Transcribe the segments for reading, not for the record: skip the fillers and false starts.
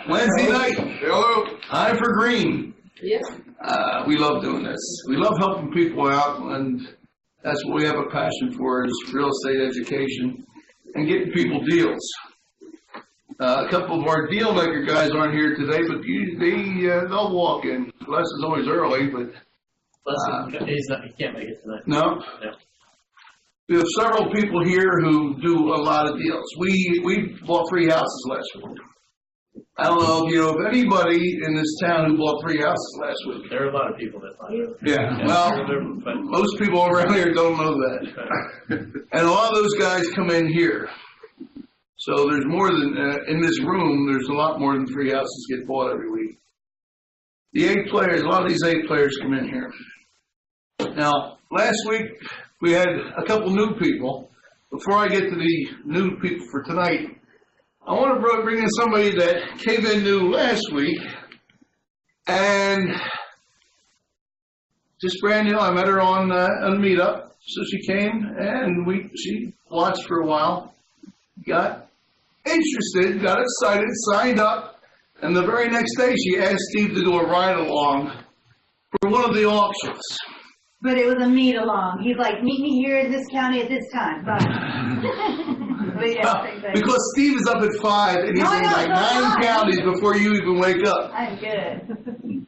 Wednesday night. Hello. Time for green. Yes. We love doing this. We love helping people out, and that's what we have a passion for, is real estate education and getting people deals. A couple of our deal maker guys aren't here today, but they'll walk in. Les is always early, but He can't make it tonight. no. We have several people here who do a lot of deals. We bought 3 houses last week. I don't know if you know of anybody in this town who bought 3 houses last week. There are a lot of people that buy it. Yeah, well, most people around here don't know that. And a lot of those guys come in here. So there's more than, in this room, there's a lot more than 3 houses get bought every week. The 8 players, a lot of these 8 players come in here. Now, last week, we had a couple new people. Before I get to the new people for tonight, I want to bring in somebody that came in new last week, and just brand new. I met her on Meetup, so she came and she watched for a while, got interested, got excited, signed up, and the very next day she asked Steve to do a ride along for one of the auctions. But it was a meet along. He's like, meet me here in this county at this time. Bye. Because Steve is up at 5 and he's in like 9 counties before you even wake up. I'm good.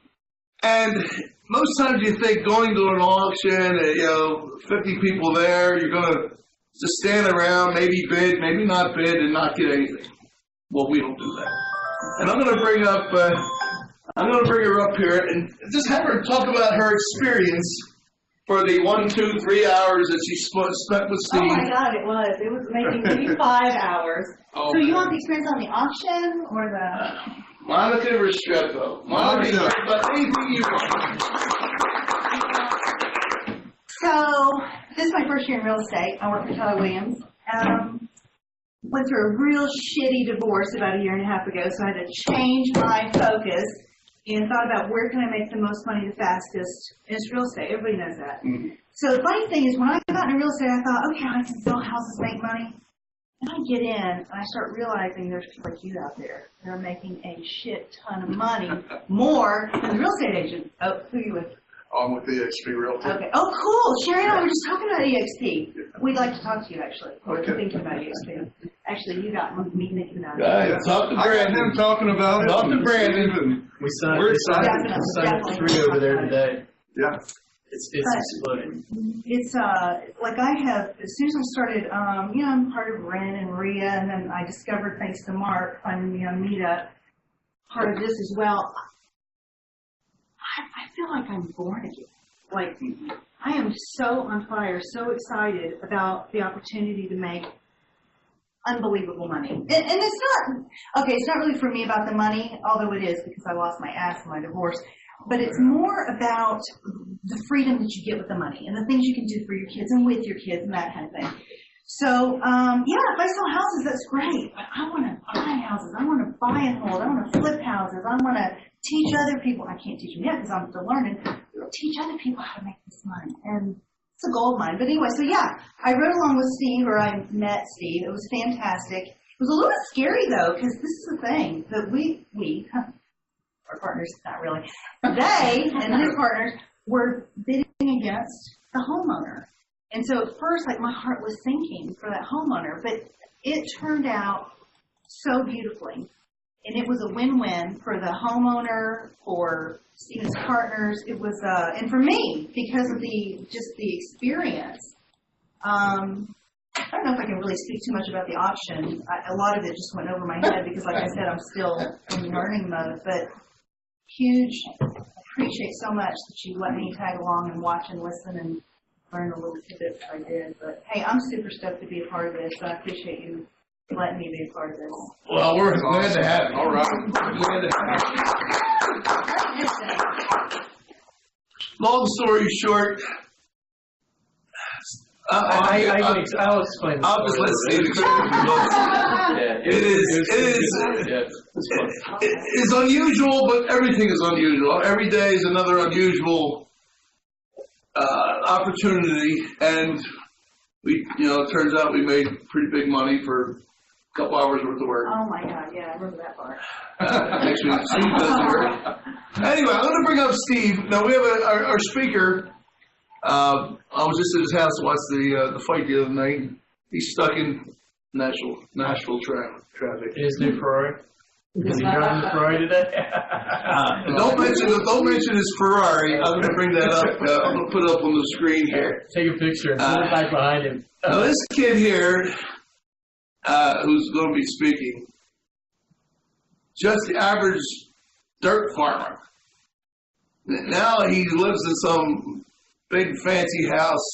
And most times you think going to an auction, 50 people there, you're going to just stand around, maybe bid, maybe not bid, and not get anything. Well, we don't do that. And I'm going to bring her up here and just have her talk about her experience for the 1, 2, 3 hours that she spent with Steve. Oh my God, it was making maybe 5 hours. So you want the experience on the auction or the... Monica Restrepo. Monica, but anything you want. So, this is my first year in real estate. I work for Keller Williams. Went through a real shitty divorce about 1.5 years ago, so I had to change my focus and thought about where can I make the most money the fastest. And it's real estate. Everybody knows that. Mm-hmm. So the funny thing is, when I got into real estate, I thought, okay, I can sell houses, make money. And I get in, and I start realizing there's people like you out there that are making a shit ton of money, more than the real estate agent. Oh, who are you with? I'm with EXP Realty. Okay. Oh, cool. Sherry and I were just talking about EXP. We'd like to talk to you, actually. We're thinking about EXP. Actually, you got me thinking about it. Talk to Brandon. I got him talking about it. Talk to Brandon. We signed 3 over there today. Yeah. It's exploding. It's like I have, as soon as I started, I'm part of Ren and Maria, and then I discovered, thanks to Mark, finding me on Meetup, part of this as well. I feel like I'm born again. Like, I am so on fire, so excited about the opportunity to make unbelievable money. And it's not really for me about the money, although it is because I lost my ass in my divorce. But it's more about the freedom that you get with the money and the things you can do for your kids and with your kids and that kind of thing. So, if I sell houses, that's great. But I want to buy houses. I want to buy and hold. I want to flip houses. I want to teach other people. I can't teach them yet because I'm still learning. Teach other people how to make this money. And it's a gold mine. But anyway, so I rode along with Steve, or I met Steve. It was fantastic. It was a little bit scary, though, because this is the thing that we, our partners, not really, they and his partners were bidding against the homeowner. And so at first, my heart was sinking for that homeowner, but it turned out so beautifully. And it was a win-win for the homeowner, for Steve's partners. It was, and for me, because of the experience. I don't know if I can really speak too much about the auction. A lot of it just went over my head because, like I said, I'm still in learning mode. But huge, appreciate so much that you let me tag along and watch and listen and learn a little bit I did. But hey, I'm super stoked to be a part of this. So I appreciate you letting me be a part of this. Well, we're glad to have you. All right. Glad to have you. Long story short, I'll explain. I'll just let Steve explain. It is unusual, but everything is unusual. Every day is another unusual opportunity, and it turns out we made pretty big money for a couple hours worth of work. Oh my God, yeah, I remember that part. Actually, Steve does the work. Anyway, I'm going to bring up Steve. Now, we have our speaker. I was just at his house to watch the fight the other night. He's stuck in Nashville traffic. His new Ferrari. Is he driving the Ferrari today? Don't mention his Ferrari. I'm going to bring that up. I'm going to put it up on the screen here. Take a picture and put it back behind him. Now, this kid here, who's going to be speaking, just the average dirt farmer. Now he lives in some big fancy house.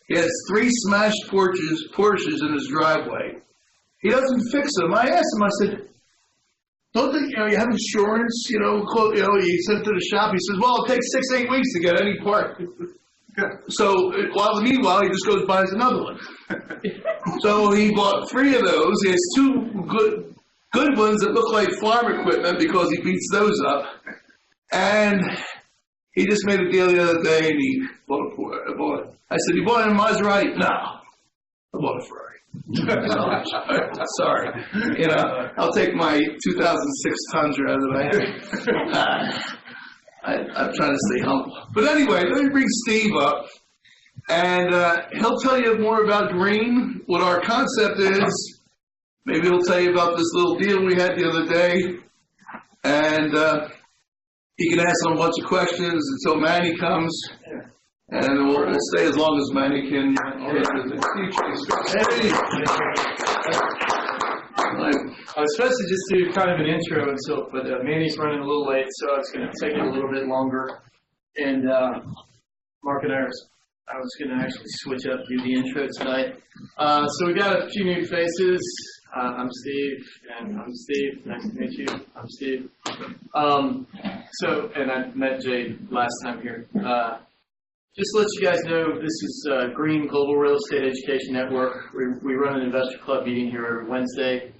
He has 3 smashed Porsches in his driveway. He doesn't fix them. I asked him, I said, don't think, you have insurance, he sent to the shop. He says, well, it takes 6-8 weeks to get any part. So, meanwhile, he just goes buys another one. So he bought 3 of those. He has 2 good ones that look like farm equipment because he beats those up. And he just made a deal the other day and he bought it. I said, you bought a Maserati? No. I bought a Ferrari. Sorry. I'll take my 2006 Tundra that I'm trying to stay humble. But anyway, let me bring Steve up. And he'll tell you more about green, what our concept is. Maybe he'll tell you about this little deal we had the other day. And he can ask them a bunch of questions until Manny comes. And we'll stay as long as Manny can. Steve Chaisson. I was supposed to just do kind of an intro, but Manny's running a little late, so it's going to take it a little bit longer. And Mark and I was going to actually switch up, do the intro tonight. So we got a few new faces. I'm Steve, and I'm Steve. Nice to meet you. I'm Steve. And I met Jay last time here. Just to let you guys know, this is Green Global Real Estate Education Network. We run an investor club meeting here every Wednesday.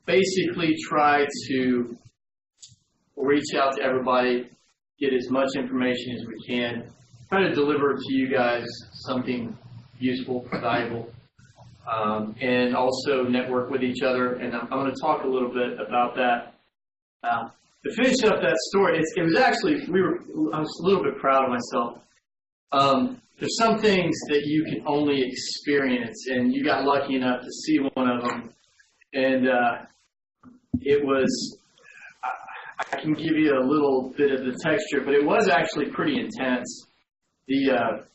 Basically try to reach out to everybody, get as much information as we can, try to deliver to you guys something useful, valuable, and also network with each other. And I'm going to talk a little bit about that. To finish up that story, it was actually, I was a little bit proud of myself. There's some things that you can only experience, and you got lucky enough to see one of them. And it was, I can give you a little bit of the texture, but it was actually pretty intense. The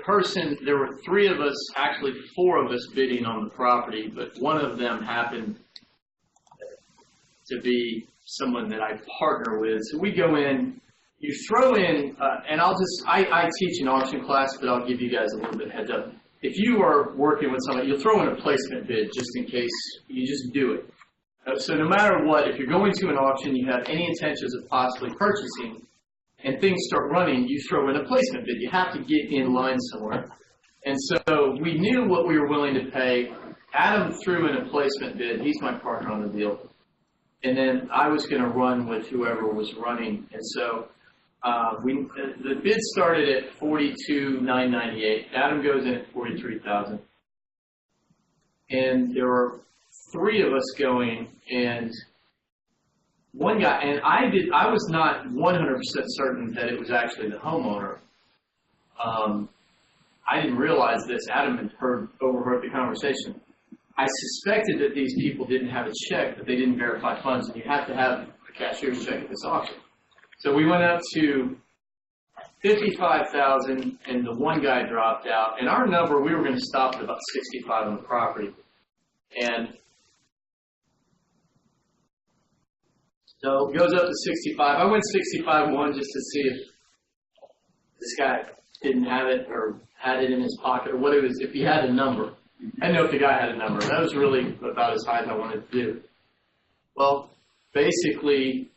person, there were 3 of us, actually 4 of us bidding on the property, but one of them happened to be someone that I partner with. So we go in, you throw in, and I teach an auction class, but I'll give you guys a little bit of heads up. If you are working with somebody, you'll throw in a placement bid just in case, you just do it. So no matter what, if you're going to an auction, you have any intentions of possibly purchasing, and things start running, you throw in a placement bid. You have to get in line somewhere. And so we knew what we were willing to pay. Adam threw in a placement bid. He's my partner on the deal. And then I was going to run with whoever was running. And so the bid started at $42,998. Adam goes in at $43,000. And there were 3 of us going, and one guy, and I was not 100% certain that it was actually the homeowner. I didn't realize this. Adam had overheard the conversation. I suspected that these people didn't have a check, that they didn't verify funds, and you have to have a cashier's check at this auction. So we went up to $55,000, and the one guy dropped out. And our number, we were going to stop at about $65,000 on the property. And so it goes up to $65,000. I went $65,100 just to see if this guy didn't have it or had it in his pocket or what it was, if he had a number. I didn't know if the guy had a number. That was really about as high as I wanted to do. Well, basically,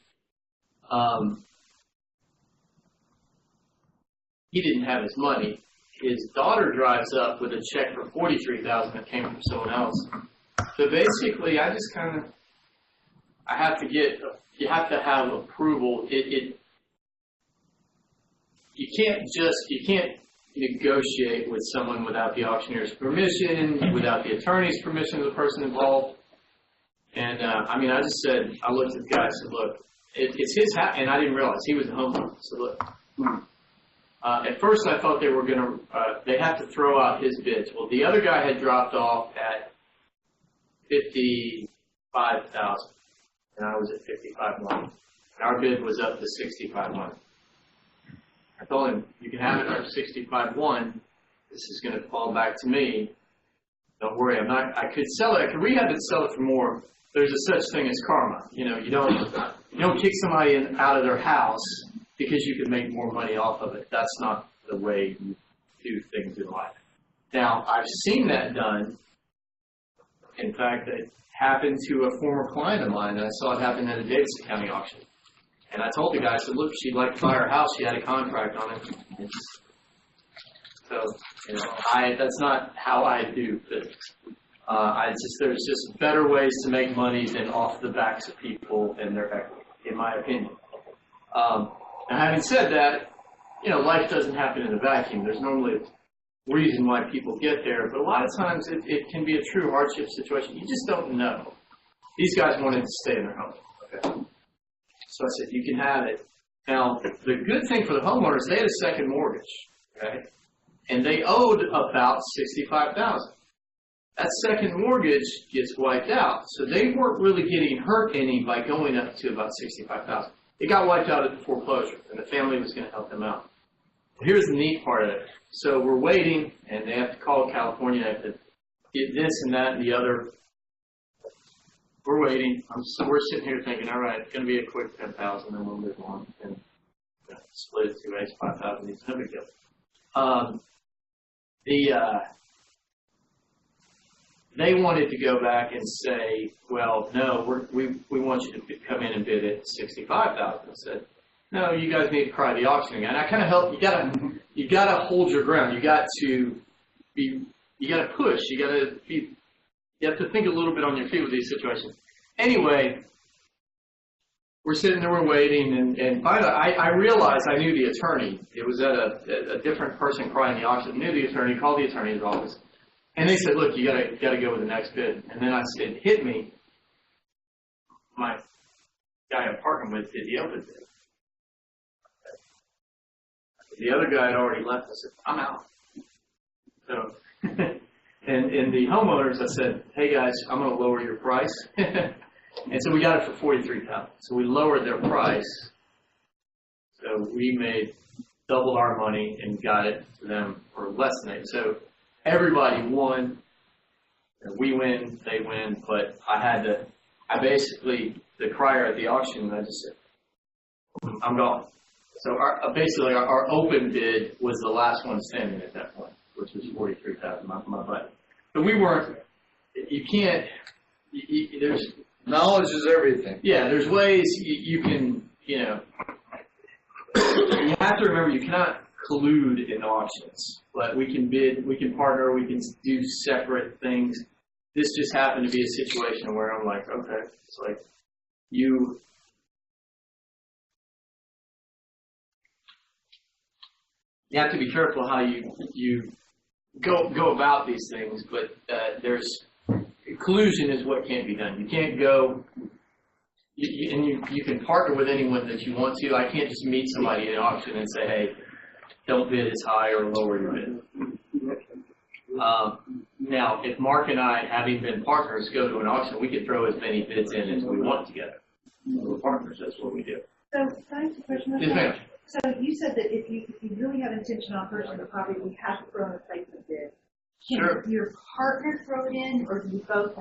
he didn't have his money. His daughter drives up with a check for $43,000 that came from someone else. So basically, I just kind of, you have to have approval. You can't negotiate with someone without the auctioneer's permission, without the attorney's permission of the person involved. And I just said, I looked at the guy and said, look, it's his house, and I didn't realize he was the homeowner. So look, at first I thought they were going to, they have to throw out his bids. Well, the other guy had dropped off at $55,000, and I was at $55,100. Our bid was up to $65,100. I told him, you can have it for $65,100. This is going to fall back to me. Don't worry, I could sell it. I could rehab it and sell it for more. There's a such thing as karma. You don't kick somebody out of their house because you can make more money off of it. That's not the way you do things in life. Now, I've seen that done. In fact, it happened to a former client of mine, and I saw it happen at a Davidson County auction. And I told the guy, I said, look, she'd like to buy her house. She had a contract on it. That's not how I do things. There's just better ways to make money than off the backs of people and their equity, in my opinion. Now, having said that, life doesn't happen in a vacuum. There's normally a reason why people get there, but a lot of times it can be a true hardship situation. You just don't know. These guys wanted to stay in their home. Okay. So I said, you can have it. Now, the good thing for the homeowners, they had a second mortgage, okay? And they owed about $65,000. That second mortgage gets wiped out, so they weren't really getting hurt any by going up to about $65,000. It got wiped out at the foreclosure, and the family was going to help them out. Here's the neat part of it. So we're waiting, and they have to call California, they have to get this and that and the other. We're waiting. We're sitting here thinking, all right, it's going to be a quick $10,000, and then we'll move on and split it 2 ways, $5,000. It's no big deal. They wanted to go back and say, well, no, we want you to come in and bid at $65,000. I said, no, you guys need to cry the auction again. And I kind of helped. You gotta hold your ground. You got to push. You have to think a little bit on your feet with these situations. Anyway, we're sitting there, we're waiting, and finally, I realized I knew the attorney. It was at a different person crying the auction. I knew the attorney, called the attorney's office, and they said, look, you gotta go with the next bid. And then I said, hit me. My guy I'm partnering with did the open bid. The other guy had already left. I said, I'm out. So, and the homeowners, I said, hey guys, I'm going to lower your price. And so we got it for $43,000. So we lowered their price. So we made double our money and got it to them for less than that. So everybody won. We win, they win. But the crier at the auction, I just said, I'm gone. So our open bid was the last one standing at that point, which was $43,000, my budget. But we weren't. You can't. There's Knowledge is everything. Yeah, there's ways you can. You have to remember you cannot collude in auctions. But we can bid, we can partner, we can do separate things. This just happened to be a situation where I'm like, okay, it's like you have to be careful how you go about these things, but there's collusion is what can't be done. You can't go, you can partner with anyone that you want to. I can't just meet somebody at an auction and say, hey, don't bid as high or lower your bid. Now, if Mark and I, having been partners, go to an auction, we can throw as many bids in as we want together. We're partners, that's what we do. So, can I ask a question? Yes, ma'am. So you said that if you really have intention on purchasing the property, we have to throw in a placement bid. Can Sure. your partner throw it in, or do you both?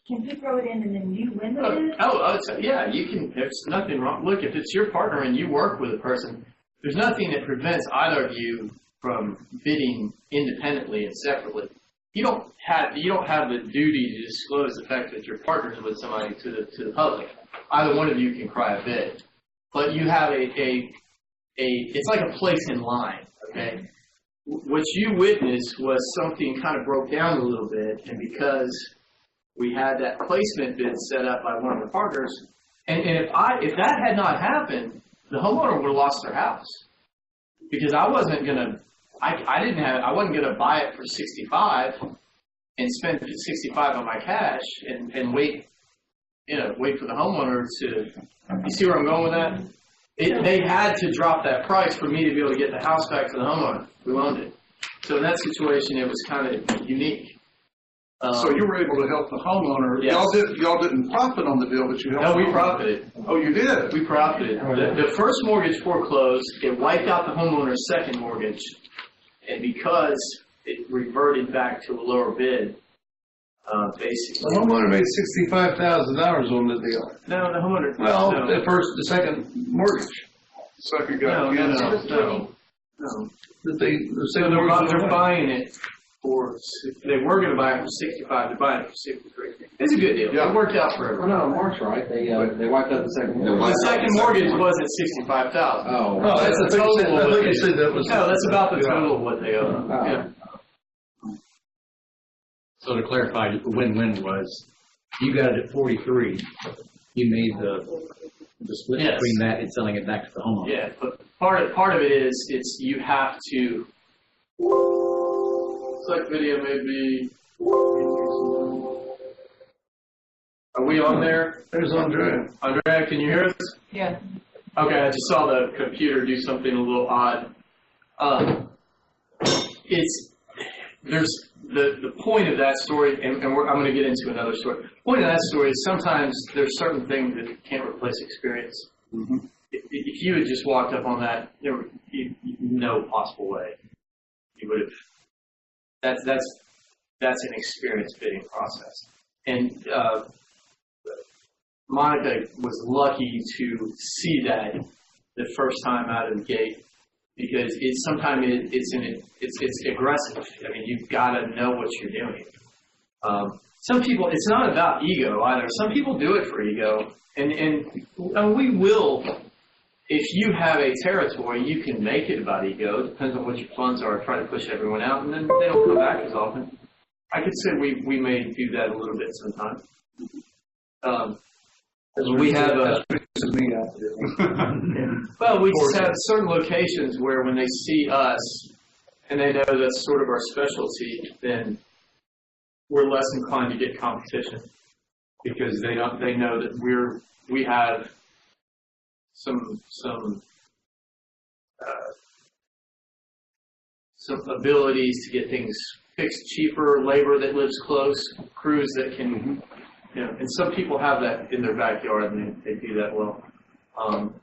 Can you throw it in and then you win the bid? Yeah, you can. There's nothing wrong. Look, if it's your partner and you work with a person, there's nothing that prevents either of you from bidding independently and separately. You don't have the duty to disclose the fact that you're partners with somebody to the public. Either one of you can cry a bid, but you have it's like a place in line. Okay, what you witnessed was something kind of broke down a little bit, and because we had that placement bid set up by one of the partners, and if that had not happened, the homeowner would have lost their house, because I wasn't going to I wasn't going to buy it for 65 and spend 65 on my cash and wait for the homeowner to, you see where I'm going with that? They had to drop that price for me to be able to get the house back to the homeowner who owned it. So in that situation, it was kind of unique. So you were able to help the homeowner. Yes. Y'all didn't profit on the deal, but you helped. No, we the homeowner. profited. Oh, you did? We profited. The first mortgage foreclosed, it wiped out the homeowner's second mortgage, and because it reverted back to a lower bid, basically. The homeowner made $65,000 on the deal. No, the homeowner. Well, no. the second mortgage. Second guy. No. That they, So they're buying it for, they were going to buy it for 65, they're buying it for 63. It's a good deal. Yeah. It worked out for everyone. No, Mark's right. They wiped out the second one. The second mortgage wasn't 65,000. Oh. No, That's the total. I think you said that was. No, that's about the total of what they owe. Oh. Yeah. So to clarify, the win-win was, you got it at 43, you made the split Yes. between that and selling it back to the homeowner. Yeah, but part of it is, it's, you have to, select video maybe, are we on there? There's Andrea. Andrea, can you hear us? Yeah. Okay, I just saw the computer do something a little odd. There's the point of that story, and I'm going to get into another story. The point of that story is sometimes there's certain things that can't replace experience. Mm-hmm. If you had just walked up on that, there would be no possible way you would have. That's an experience bidding process, and Monica was lucky to see that the first time out of the gate, because sometimes it's aggressive. I mean, you've got to know what you're doing. Some people, it's not about ego either. Some people do it for ego, and we will. If you have a territory, you can make it about ego. It depends on what your funds are. Try to push everyone out, and then they don't come back as often. I could say we may do that a little bit sometimes. We have a. Well, we just have certain locations where when they see us and they know that's sort of our specialty, then we're less inclined to get competition because they know that we have some abilities to get things fixed cheaper, labor that lives close, crews that can, and some people have that in their backyard and they do that well.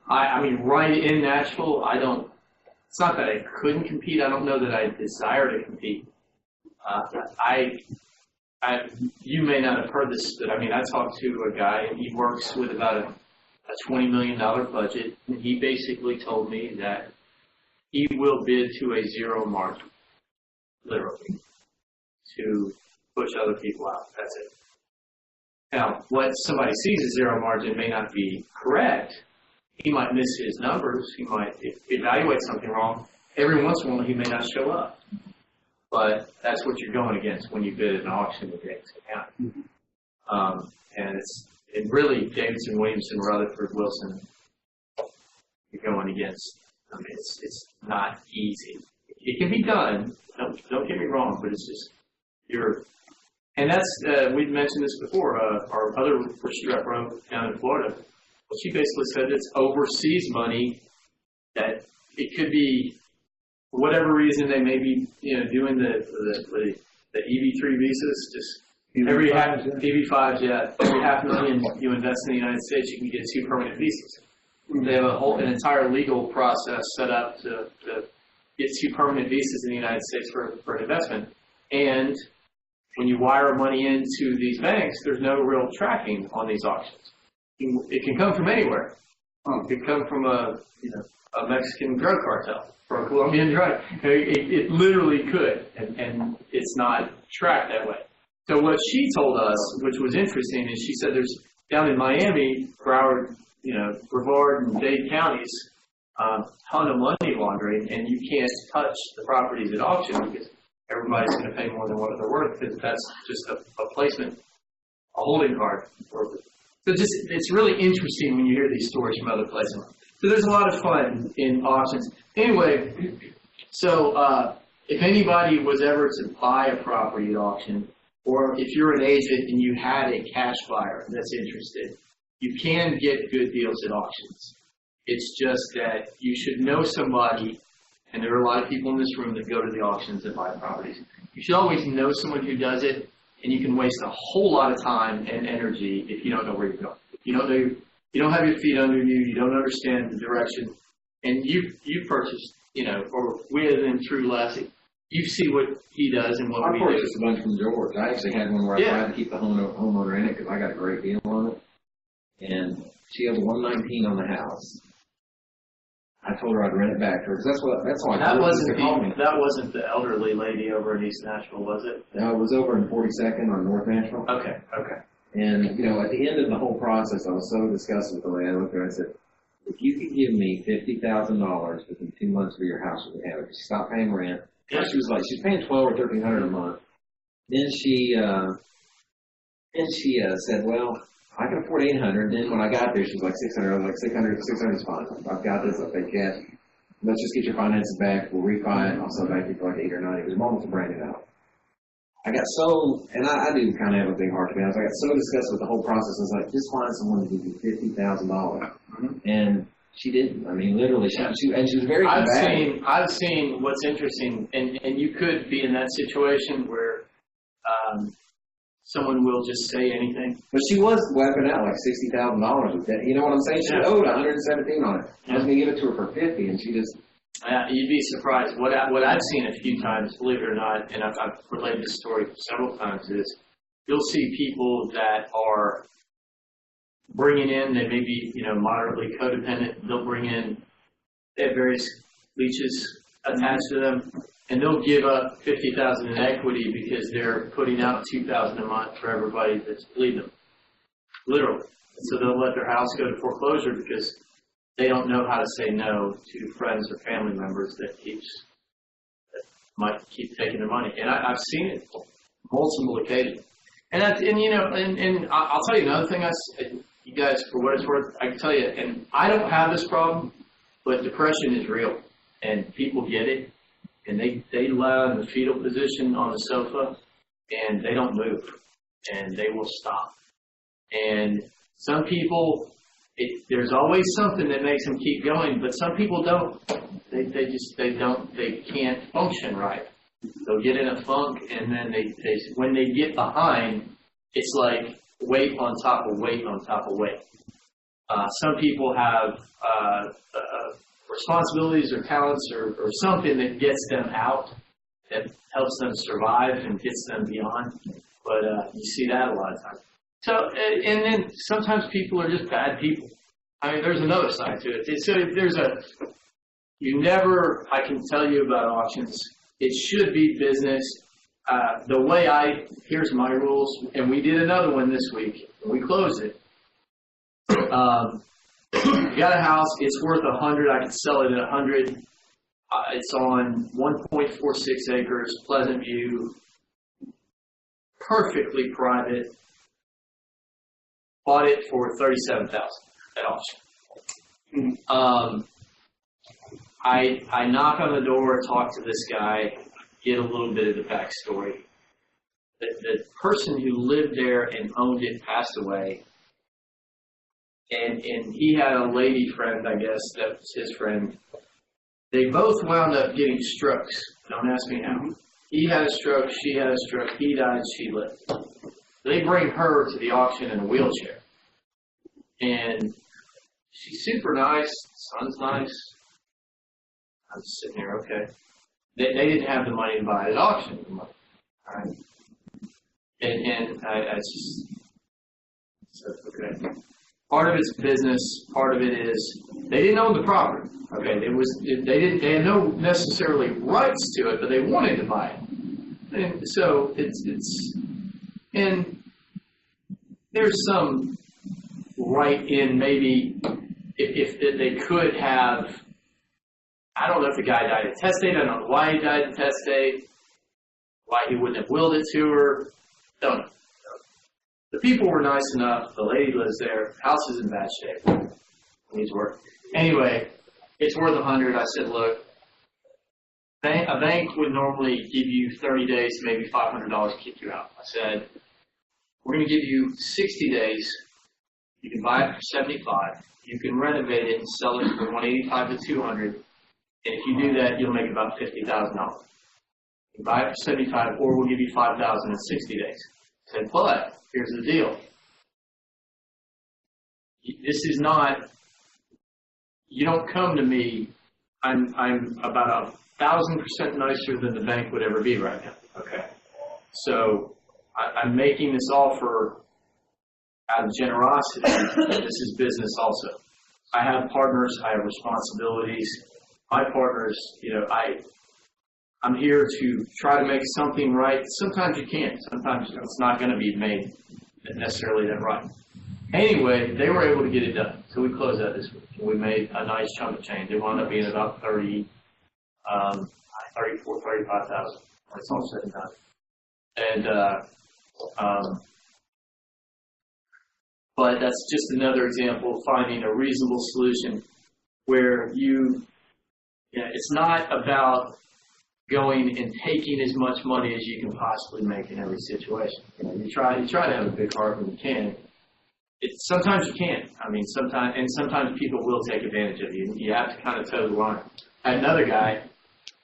I mean, right in Nashville, it's not that I couldn't compete. I don't know that I desire to compete. You may not have heard this, but I mean, I talked to a guy and he works with about a $20 million budget. And he basically told me that he will bid to a zero margin, literally, to push other people out. That's it. Now, what somebody sees as zero margin may not be correct. He might miss his numbers. He might evaluate something wrong. Every once in a while, he may not show up. But that's what you're going against when you bid at an auction in Davidson County. And it really, Davidson, Williamson, Rutherford, Wilson, you're going against. I mean, it's not easy. It can be done. Don't get me wrong, but it's just, and that's, we've mentioned this before, our other pushy rep down in Florida. Well, she basically said it's overseas money that it could be, for whatever reason, they may be, doing the EB3 visas, just every half, EB5s, yeah, every $500,000 you invest in the United States, you can get 2 permanent visas. They have an entire legal process set up to get 2 permanent visas in the United States for an investment. And when you wire money into these banks, there's no real tracking on these auctions. It can come from anywhere. It could come from a Mexican drug cartel or a Colombian drug. It literally could, and it's not tracked that way. So what she told us, which was interesting, is she said there's down in Miami, Broward, Brevard and Dade counties, ton of money laundering, and you can't touch the properties at auction because everybody's going to pay more than what they're worth because that's just a placement, a holding card. So it's really interesting when you hear these stories from other places. So there's a lot of fun in auctions. Anyway, So if anybody was ever to buy a property at auction, or if you're an agent and you had a cash buyer that's interested, you can get good deals at auctions. It's just that you should know somebody, and there are a lot of people in this room that go to the auctions and buy properties. You should always know someone who does it, and you can waste a whole lot of time and energy if you don't know where you're going. If you don't know, you don't have your feet under you don't understand the direction, and you purchased, or with and through Lassie, you see what he does and what I we do. purchased a bunch from George. I actually had one where I tried to keep the homeowner in it because I got a great deal on it. And she owes $119 on the house. I told her I'd rent it back to her because that's why That wasn't the elderly lady over in East Nashville, was it? No, it was over in 42nd on North Nashville. Okay. And, at the end of the whole process, I was so disgusted with the lady. I looked at her and I said, if you could give me $50,000 within 2 months for your house, we would have it. She stopped paying rent. Yeah. She was paying $1,200 or $1,300 a month. Then she said, well, I can afford $800. Then when I got there, she was like $600. I was like, $600 is fine. I've got this. I'll pay cash. Let's just get your finances back. We'll refi it. I'll sell it back to you for like $8 or $9. It was almost a brand new house. I got so, and I do kind of have a big heart to be honest. I got so disgusted with the whole process. I was like, just find someone to give you $50,000. And she didn't. I mean, literally, she was very combative. I've seen what's interesting, and you could be in that situation where someone will just say anything. But she was wiping out like $60,000 with that. You know what I'm saying? She owed $117 on it. I was going to give it to her for $50, and she just. You'd be surprised. What I've seen a few times, believe it or not, and I've relayed this story several times, is you'll see people that are bringing in, they may be, moderately codependent. They'll bring in, they have various leases attached to them, and they'll give up $50,000 in equity because they're putting out $2,000 a month for everybody that's leaving them, literally. So they'll let their house go to foreclosure because they don't know how to say no to friends or family members that might keep taking their money. And I've seen it multiple occasions. And I'll tell you another thing. You guys, for what it's worth, I can tell you, and I don't have this problem, but depression is real, and people get it, and they lie in the fetal position on the sofa, and they don't move, and they will stop. And some people, there's always something that makes them keep going, but some people don't. They can't function right. They'll get in a funk, and then when they get behind, it's like weight on top of weight on top of weight. Some people have responsibilities or talents or something that gets them out, that helps them survive and gets them beyond. But you see that a lot of times. So, and then sometimes people are just bad people. I mean, there's another side to it. So I can tell you about auctions. It should be business. The way here's my rules, and we did another one this week. We closed it. You got a house, it's worth $100. I can sell it at $100. It's on 1.46 acres, Pleasant View, perfectly private. Bought it for $37,000 at auction. I knock on the door, talk to this guy, get a little bit of the backstory. The person who lived there and owned it passed away, and he had a lady friend, I guess, that was his friend. They both wound up getting strokes. Don't ask me how. He had a stroke, she had a stroke, he died, she lived. They bring her to the auction in a wheelchair. And she's super nice, son's nice. I'm just sitting here, okay. They didn't have the money to buy it at auction. All right. And I just said, okay. Part of it's business, part of it is they didn't own the property. Okay, they had no necessarily rights to it, but they wanted to buy it. And so and there's some right in maybe if they could have. I don't know if the guy died intestate. I don't know why he died intestate. Why he wouldn't have willed it to her. Don't know. The people were nice enough. The lady lives there. House is in bad shape. Needs work. Anyway, it's worth $100. I said, look, A bank would normally give you 30 days, maybe $500 to kick you out. I said, we're going to give you 60 days. You can buy it for 75. You can renovate it and sell it for 185 to 200. And if you do that, you'll make about $50,000. You can buy it for 75, or we'll give you 5,000 in 60 days. I said, but here's the deal. This is not. You don't come to me. I'm about 1,000% nicer than the bank would ever be right now. Okay. So I'm making this offer out of generosity. This is business also. I have partners. I have responsibilities. My partners, I'm here to try to make something right. Sometimes you can't. Sometimes it's not going to be made necessarily that right. Anyway, they were able to get it done. So we closed out this week. We made a nice chunk of change. It wound up being about 34,000, 35,000. It's all said and done. And, but that's just another example of finding a reasonable solution where it's not about going and taking as much money as you can possibly make in every situation. You try to have a big heart when you can. Sometimes you can't. I mean, sometimes people will take advantage of you. You have to kind of toe the line. I had another guy,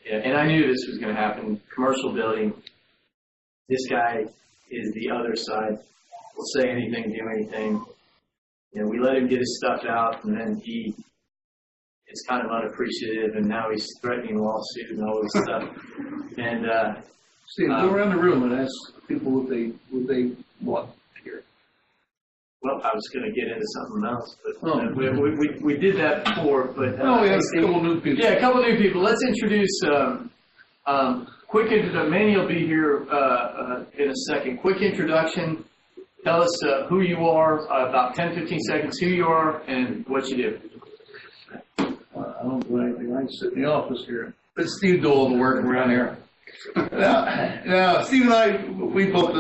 and I knew this was going to happen. Commercial building. This guy is the other side. Will say anything, do anything. We let him get his stuff out, and then he is kind of unappreciative, and now he's threatening lawsuit and all this stuff. And Steve, go around the room and ask people what they want here. Well, I was going to get into something else, but we did that before. But we have a couple new people. Yeah, a couple new people. Let's introduce. Quick introduction. Manny will be here in a second. Quick introduction. Tell us who you are, about 10, 15 seconds, who you are and what you do. I don't do anything. I sit in the office here. Let Steve do all the work around here. Now, Steve and I, we built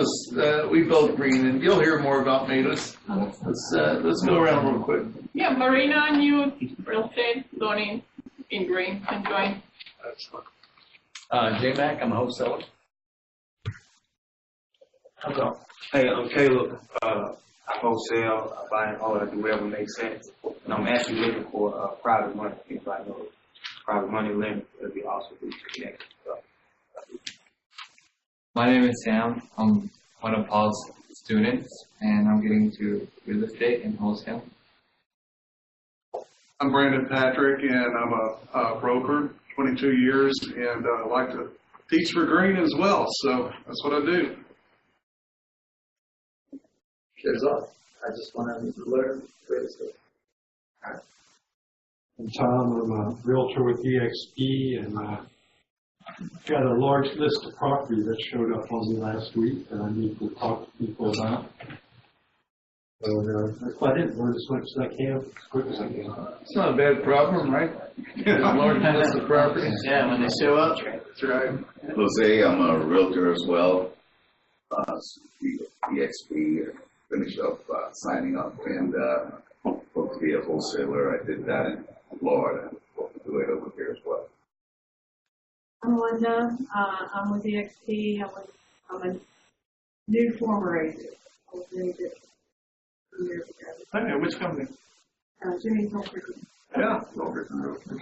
Green, and you'll hear more about me. Let's go around real quick. Yeah, Marina, new real estate, zoning in Green, enjoying. J-Mac, I'm a wholesaler. Hello. Hey, I'm Caleb. I wholesale, I buy and hold, I do whatever makes sense. And I'm actually looking for private money. If I know private money lender, it'd be awesome to be connected. So, my name is Sam. I'm one of Paul's students, and I'm getting into real estate and wholesale. I'm Brandon Patrick, and I'm a broker, 22 years, and I like to teach for Green as well. So that's what I do. Shares off. I just want to learn real estate. I'm Tom. I'm a realtor with EXP, and got a large list of property that showed up on me last week that I need to talk to people about. So that's what I did. Learn as much as I can, as quick as I can. It's not a bad problem, right? Large list of properties. Yeah, when they show up. That's right. Jose, I'm a realtor as well. EXP, finished up signing up and hope to be a wholesaler. I did that in Florida. Hope to do it over here as well. I'm Linda. I'm with EXP. I'm a new former agent. I was an agent 2 years ago. Okay, which company? Jimmy's Realtor. Yeah, Robert and Realtor.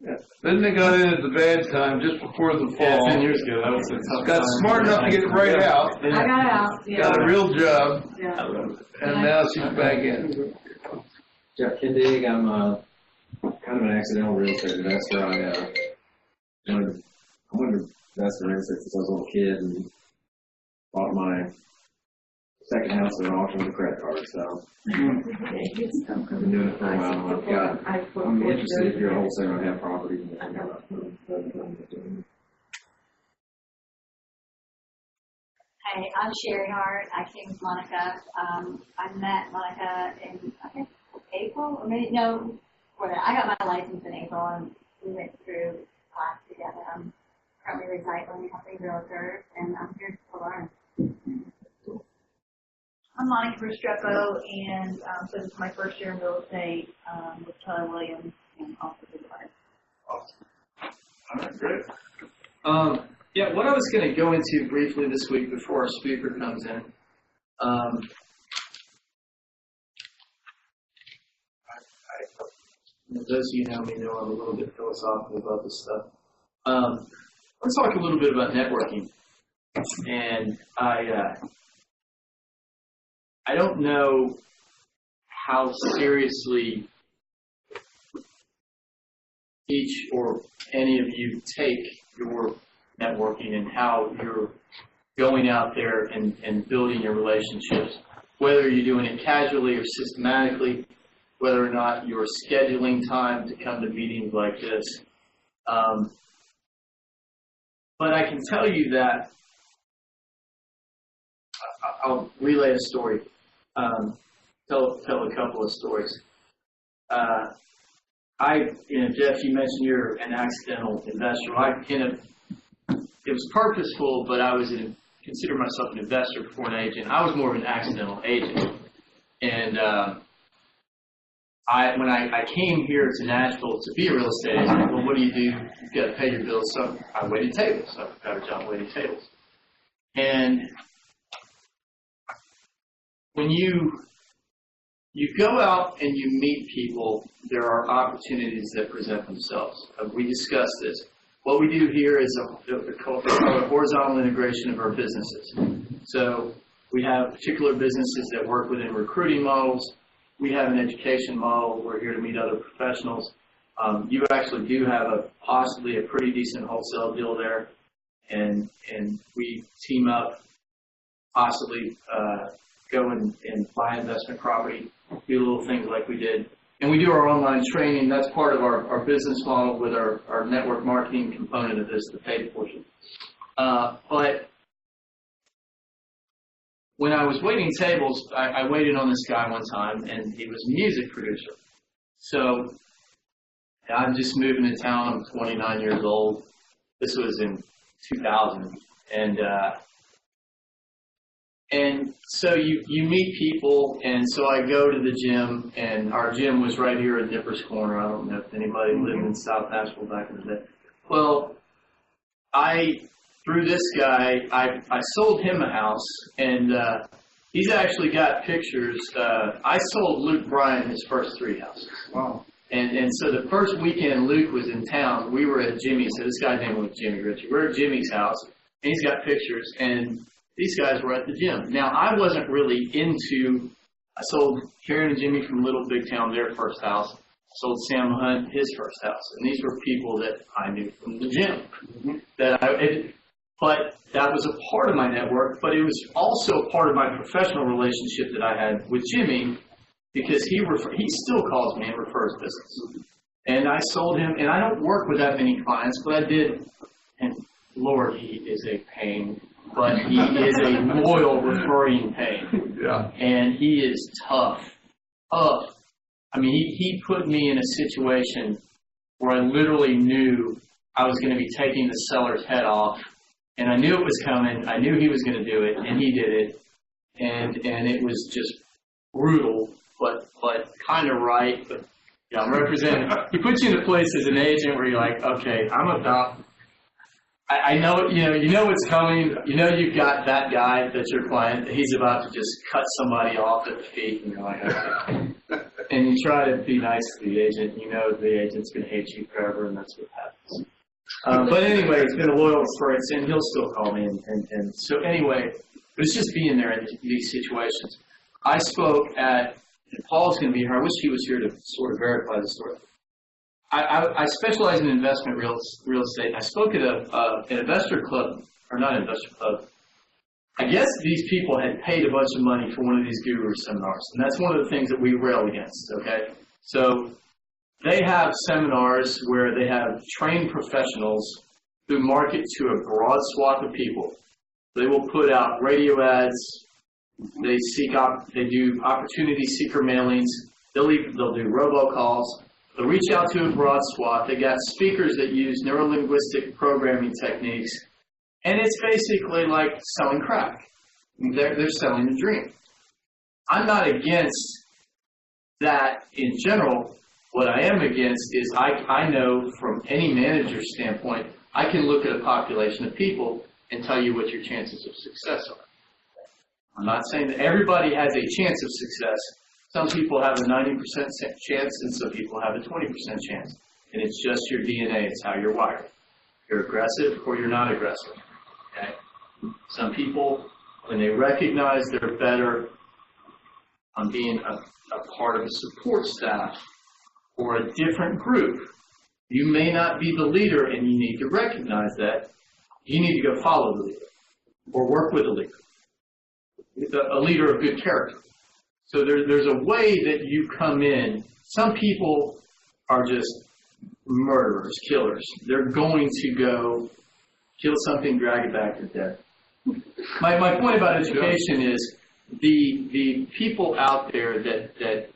Yeah. Then they got in at the bad time just before the fall. Yeah, 10 years ago. That was a tough Got time. smart enough to get right out. I got out. Yeah. Got a real job, Yeah. and now she's back in. Jeff Kindig, I'm kind of an accidental real estate investor. I wanted to invest in real estate since I was a little kid and bought my second house at an auction with a credit card. So I've been doing it for a while. I'm interested if you're a wholesaler and have property. Hey, I'm Sherry Hart. I came with Monica. I met Monica in, I think, April, or maybe, no, whatever. I got my license in April, and we went through class together. I'm currently recycling, helping realtors, and I'm here to learn. I'm Monica Restrepo, and so this is my first year in real estate with Keller Williams and also with Clark. Awesome. All right, great. Yeah, what I was going to go into briefly this week before our speaker comes in. Those of you who know me know I'm a little bit philosophical about this stuff. Let's talk a little bit about networking. And I don't know how seriously each or any of you take your networking and how you're going out there and building your relationships, whether you're doing it casually or systematically, whether or not you're scheduling time to come to meetings like this. But I can tell you that I'll relay a story, tell a couple of stories. Jeff, you mentioned you're an accidental investor. It was purposeful, but I was consider myself an investor before an agent. I was more of an accidental agent. And when I came here to Nashville to be a real estate agent, well, what do? You've got to pay your bills. So I waited tables. So I got a job waiting tables. And when you go out and you meet people, there are opportunities that present themselves. We discussed this. What we do here is a horizontal integration of our businesses. So we have particular businesses that work within recruiting models. We have an education model. We're here to meet other professionals. You actually do have possibly a pretty decent wholesale deal there, and we team up, possibly go and buy investment property, do little things like we did. And we do our online training. That's part of our business model with our network marketing component of this, the paid portion. But when I was waiting tables, I waited on this guy one time, and he was a music producer. So I'm just moving to town. I'm 29 years old. This was in 2000. And so you meet people, and so I go to the gym, and our gym was right here in Nippers Corner. I don't know if anybody lived in South Nashville back in the day. Well, through this guy, I sold him a house, and he's actually got pictures. I sold Luke Bryan his first 3 houses. Wow. And so the first weekend Luke was in town, we were at Jimmy's. So this guy's name was Jimmy Ritchie. We're at Jimmy's house, and he's got pictures, and these guys were at the gym. Now, I wasn't really I sold Karen and Jimmy from Little Big Town their first house. I sold Sam Hunt his first house. And these were people that I knew from the gym. But that was a part of my network, but it was also part of my professional relationship that I had with Jimmy, because he still calls me and refers business. And I sold him, and I don't work with that many clients, but I did, and Lord, he is a pain. But he is a loyal referring pain. Yeah. And he is tough. I mean, he put me in a situation where I literally knew I was going to be taking the seller's head off. And I knew it was coming. I knew he was going to do it, and he did it. And it was just brutal, but kind of right. But yeah, I'm representing. He puts you in a place as an agent where you're like, okay, I know, you know what's coming. You know you've got that guy that's your client. He's about to just cut somebody off at the feet, and you're like, okay. And you try to be nice to the agent. You know the agent's going to hate you forever, and that's what happens. But anyway, it's been a loyal experience, and he'll still call me. And so anyway, it's just being there in these situations. I spoke and Paul's going to be here. I wish he was here to sort of verify the story. I specialize in investment real estate. I spoke at an investor club, or not investor club. I guess these people had paid a bunch of money for one of these guru seminars, and that's one of the things that we rail against, okay? So they have seminars where they have trained professionals who market to a broad swath of people. They will put out radio ads. They do opportunity seeker mailings. They'll do robocalls. They'll reach out to a broad swath. They got speakers that use neuro-linguistic programming techniques, and it's basically like selling crack. They're selling the dream. I'm not against that in general. What I am against is I know from any manager's standpoint, I can look at a population of people and tell you what your chances of success are. I'm not saying that everybody has a chance of success. Some people have a 90% chance and some people have a 20% chance. And it's just your DNA. It's how you're wired. You're aggressive or you're not aggressive. Okay? Some people, when they recognize they're better on being a part of a support staff or a different group, you may not be the leader and you need to recognize that. You need to go follow the leader or work with a leader. A leader of good character. So there's a way that you come in. Some people are just murderers, killers. They're going to go kill something, drag it back to death. My point about education is the people out there that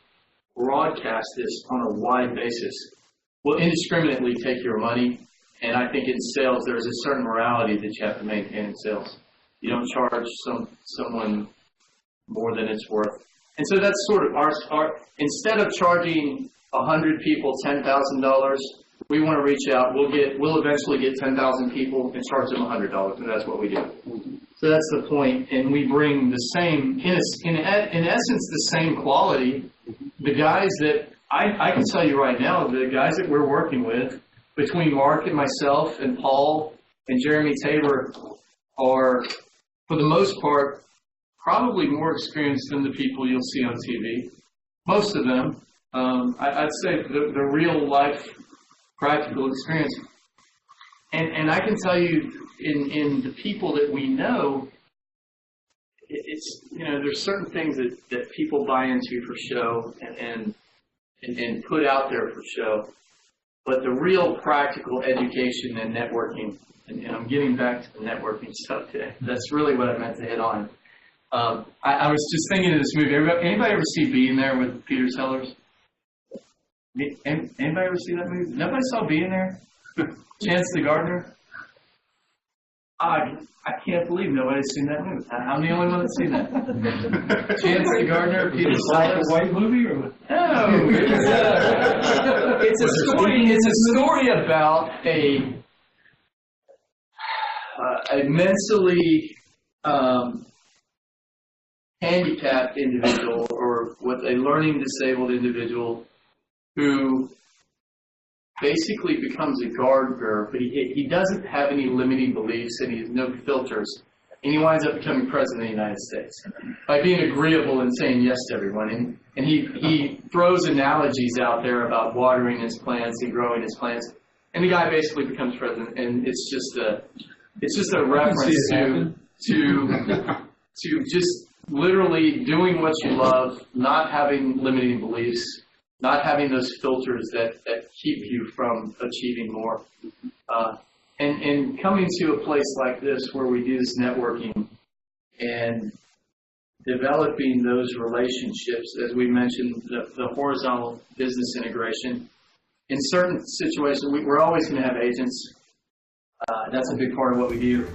broadcast this on a wide basis will indiscriminately take your money. And I think in sales, there's a certain morality that you have to maintain in sales. You don't charge someone more than it's worth. And so that's sort of our instead of charging 100 people $10,000, we want to reach out. We'll eventually get 10,000 people and charge them $100, and that's what we do. So that's the point. And we bring the same, in essence, the same quality. The guys that I can tell you right now, the guys that we're working with, between Mark and myself and Paul and Jeremy Tabor, are, for the most part, probably more experienced than the people you'll see on TV. Most of them, I'd say the real life practical experience. And I can tell you, in the people that we know, it's, there's certain things that people buy into for show and put out there for show. But the real practical education and networking, and I'm getting back to the networking stuff today. That's really what I meant to hit on. I was just thinking of this movie. Anybody ever see Being There with Peter Sellers? Anybody ever see that movie? Nobody saw Being There? Chance the Gardener? I can't believe nobody's seen that movie. I'm the only one that's seen that. Chance the Gardener, Peter Sellers. Black and white movie? Or? No, it's a story about a mentally handicapped individual, or with a learning disabled individual, who basically becomes a gardener, but he doesn't have any limiting beliefs and he has no filters. And he winds up becoming president of the United States by being agreeable and saying yes to everyone. And he throws analogies out there about watering his plants and growing his plants. And the guy basically becomes president. And it's just a reference to just literally doing what you love, not having limiting beliefs, not having those filters that keep you from achieving more. And coming to a place like this where we do this networking and developing those relationships, as we mentioned, the horizontal business integration. In certain situations, we're always going to have agents. That's a big part of what we do.